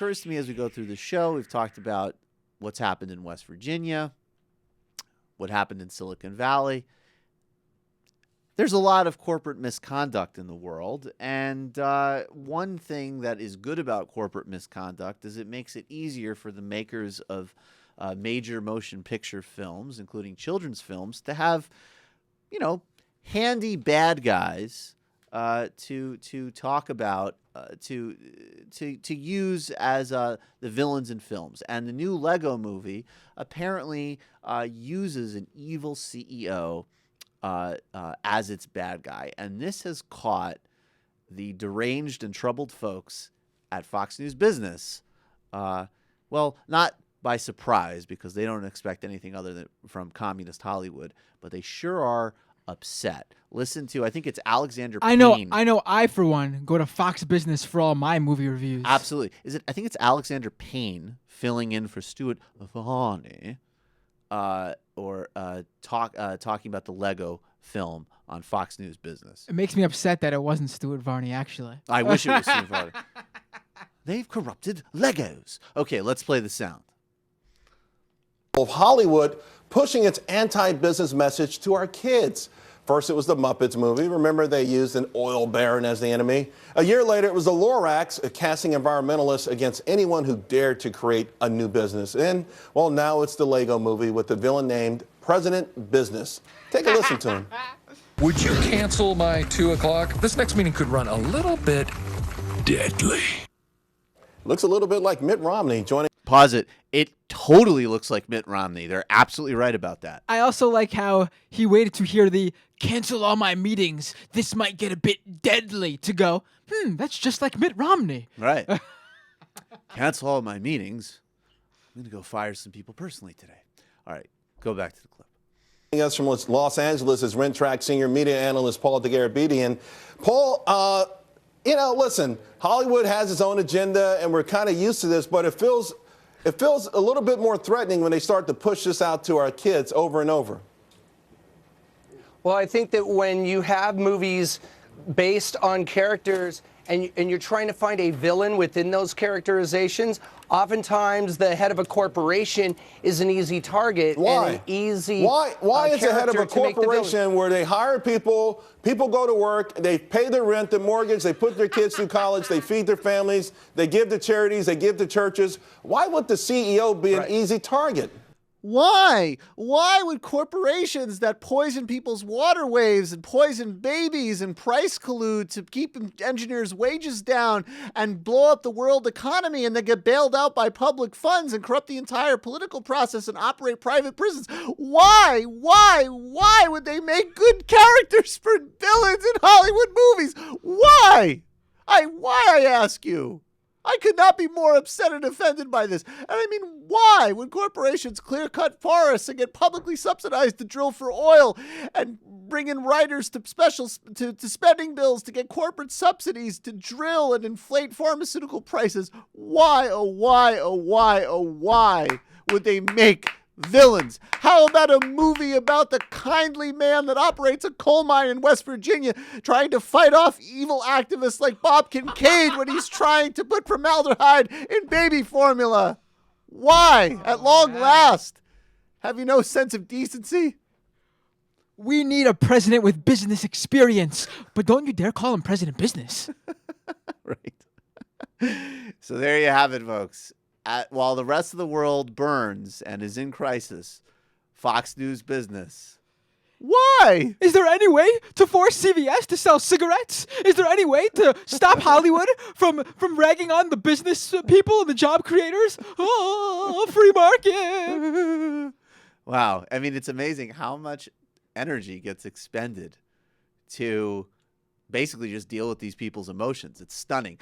occurs to me as we go through the show, we've talked about what's happened in West Virginia, what happened in Silicon Valley. There's a lot of corporate misconduct in the world, and one thing that is good about corporate misconduct is it makes it easier for the makers of major motion picture films, including children's films, to have, handy bad guys to talk about, to use as the villains in films. And the new Lego movie apparently uses an evil CEO as its bad guy. And this has caught the deranged and troubled folks at Fox News Business, not by surprise, because they don't expect anything other than from communist Hollywood, but they sure are upset. Listen to, I think it's Alexander Payne. I know. I, for one, go to Fox Business for all my movie reviews. Absolutely. I think it's Alexander Payne filling in for Stuart Varney, talking about the Lego film on Fox News Business. It makes me upset that it wasn't Stuart Varney, actually. I wish it was Stuart Varney. They've corrupted Legos. Okay, let's play the sound. Of Hollywood pushing its anti-business message to our kids. First, it was the Muppets movie. Remember, they used an oil baron as the enemy. A year later, it was the Lorax casting environmentalists against anyone who dared to create a new business. And, well, now it's the Lego movie with the villain named President Business. Take a listen to him. Would you cancel my 2 o'clock? This next meeting could run a little bit deadly. Looks a little bit like Mitt Romney joining. Pause it. It totally looks like Mitt Romney. They're absolutely right about that. I also like how he waited to hear the cancel all my meetings. This might get a bit deadly to go, that's just like Mitt Romney. Right. Cancel all my meetings. I'm going to go fire some people personally today. All right. Go back to the clip. Joining us from Los Angeles is Rentrak senior media analyst Paul DeGarabedian. Paul, listen, Hollywood has its own agenda, and we're kind of used to this, but it feels a little bit more threatening when they start to push this out to our kids over and over. Well, I think that when you have movies based on characters and you're trying to find a villain within those characterizations, oftentimes the head of a corporation is an easy target. Why? And an easy Why is the head of a character to make the villain. corporation where they hire people go to work, they pay their rent, their mortgage, they put their kids through college, they feed their families, they give to charities, they give to churches. Why would the CEO be an easy target? Why? Why would corporations that poison people's waterways and poison babies and price collude to keep engineers' wages down and blow up the world economy and then get bailed out by public funds and corrupt the entire political process and operate private prisons? Why would they make good characters for villains in Hollywood movies? Why? I ask you. I could not be more upset and offended by this. And I mean, why? When corporations clear-cut forests and get publicly subsidized to drill for oil and bring in writers to spending bills to get corporate subsidies to drill and inflate pharmaceutical prices, why would they make villains? How about a movie about the kindly man that operates a coal mine in West Virginia trying to fight off evil activists like Bob Kincaid when he's trying to put formaldehyde in baby formula? Why? At long last. Have you no sense of decency? We need a president with business experience, but don't you dare call him President Business. Right. So there you have it, folks. While the rest of the world burns and is in crisis, Fox News Business. Why? Is there any way to force CVS to sell cigarettes? Is there any way to stop Hollywood from ragging on the business people and the job creators? Oh, free market. Wow. I mean, it's amazing how much energy gets expended to basically just deal with these people's emotions. It's stunning.